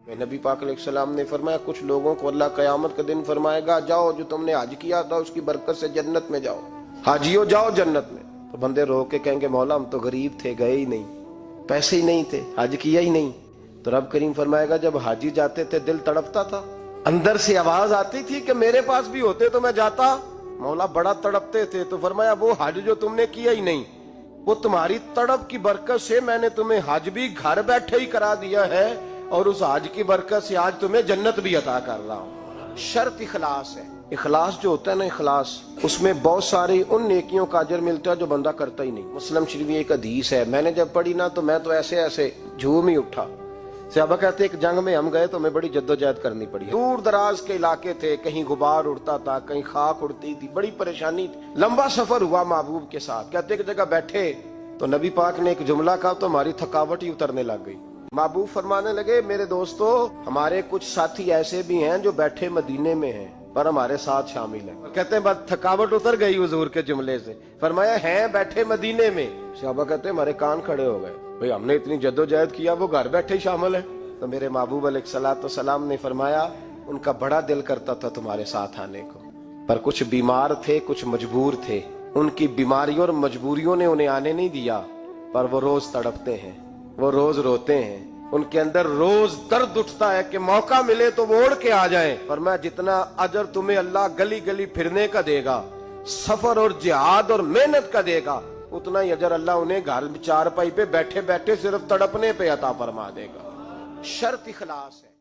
नबी पाक अलैहिस्सलाम ने फरमाया कुछ लोगों को अल्लाह क़यामत के दिन फरमाएगा जाओ जो तुमने हज किया था उसकी बरकत से जन्नत में जाओ, हाजियो जाओ जन्नत में। तो बंदे रो के कहेंगे मौला हम तो गरीब थे, गए ही नहीं, पैसे ही नहीं थे, हज किया ही नहीं। तो रब करीम फरमाएगा जब हाजी जाते थे दिल तड़पता था, अंदर से आवाज आती थी कि मेरे पास भी होते तो मैं जाता। मौला बड़ा तड़पते थे। तो फरमाया वो हज जो तुमने किया ही नहीं, वो तुम्हारी तड़प की बरकत से मैंने तुम्हें हज भी घर बैठे ही करा दिया है और उस हज की बरकत से आज तुम्हें जन्नत भी अता कर रहा हूँ। शर्त इखलास है। इखलास जो होता है ना, इखलास, उसमें बहुत सारी उन नेकियों का अजर मिलता है जो बंदा करता ही नहीं। मुस्लिम शरीफ एक हदीस है, मैंने जब पढ़ी ना तो मैं तो ऐसे ऐसे झूम ही उठा। सहाबा कहते एक जंग में हम गए तो हमें बड़ी जद्दोजहद करनी पड़ी। दूर दराज के इलाके थे, कहीं गुबार उड़ता था, कहीं खाक उड़ती थी, बड़ी परेशानी थी। लंबा सफर हुआ महबूब के साथ। कहते एक जगह बैठे तो नबी पाक ने एक जुमला कहा तो हमारी थकावट ही उतरने लग गई। महबूब फरमाने लगे मेरे दोस्तों, हमारे कुछ साथी ऐसे भी हैं जो बैठे मदीने में हैं पर हमारे साथ शामिल हैं। कहते हैं बस थकावट उतर गई हुजूर के जुमले से। फरमाया हैं बैठे मदीने में। सहाबा कहते हमारे कान खड़े हो गए, भाई हमने इतनी जद्दोजहद किया वो घर बैठे ही शामिल है। तो मेरे महबूब अलैहिस्सलाम ने फरमाया उनका बड़ा दिल करता था तुम्हारे साथ आने को, पर कुछ बीमार थे, कुछ मजबूर थे। उनकी बीमारियों और मजबूरियों ने उन्हें आने नहीं दिया, पर वो रोज तड़पते हैं, वो रोज रोते हैं, उनके अंदर रोज दर्द उठता है कि मौका मिले तो वो उड़ के आ जाए। पर मैं जितना अजर तुम्हें अल्लाह गली गली फिरने का देगा, सफर और जिहाद और मेहनत का देगा, उतना ही अजर अल्लाह उन्हें घर चारपाई पे बैठे बैठे सिर्फ तड़पने पे अता फरमा देगा। शर्त इखलास है।